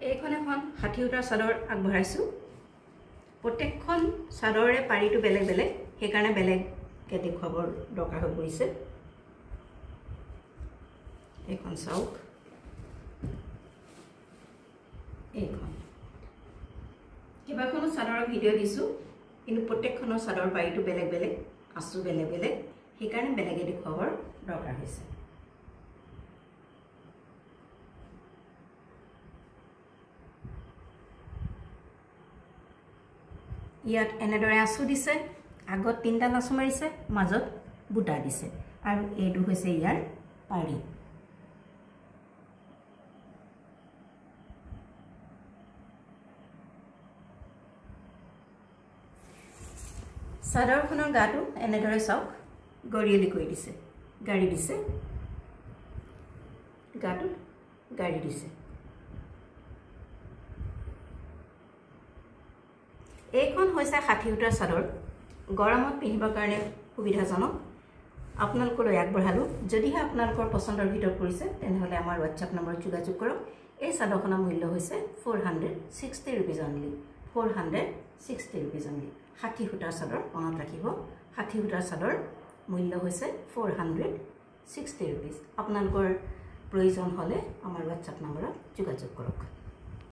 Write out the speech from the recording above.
এইখন এখন 60 সূতাৰ চাদৰ আগবঢ়াইছো প্ৰত্যেকখন চাদৰৰে পাৰিটো বেলেগ বেলেগ হেকাৰণে বেলেগকে দেখুৱাবৰ দৰকাৰ হৈ পৰিছে এইখন চাওক এইখন কেইবাখনো চাদৰৰ ভিডিঅ' দিছো কিন্তু প্ৰত্যেকখনৰ চাদৰ পাৰিটো বেলেগ বেলেগ আঁচু বেলেগ বেলেগ হেকাৰণে বেলেগে দেখুৱাবৰ দৰকাৰ হৈছে ইয়াত এনেদৰে আঁচু দিছে আগত তিনটা আঁচু মাৰিছে মাজত বুটা দিছে আৰু এইটো হৈছে ইয়াৰ পাৰি চাদৰখনৰ গাটো এনেদৰে চাওক গৰিয়লি কৰি দিছে গাড়ী দিছে গাটো গাড়ী দিছে এইখন হৈছে 60 সূতাৰ চাদৰ গৰমত পিন্ধিবৰ কাৰণে সুবিধাজনক আপোনালোকলৈ আগবঢ়ালো যদিহে আপোনালোকৰ পছন্দৰ ভিতৰত পৰিছে তেনেহলে আমাৰ WhatsApp নম্বৰ যোগাযোগ কৰক এই চাদৰখনৰ মূল্য হৈছে 460 rupees only 460 rupees only 60 সূতাৰ চাদৰ মনত ৰাখিব 60 সূতাৰ চাদৰ মূল্য হৈছে 460 rupees আপোনালোকৰ প্ৰয়োজন হলে আমাৰ WhatsApp নম্বৰত যোগাযোগ কৰক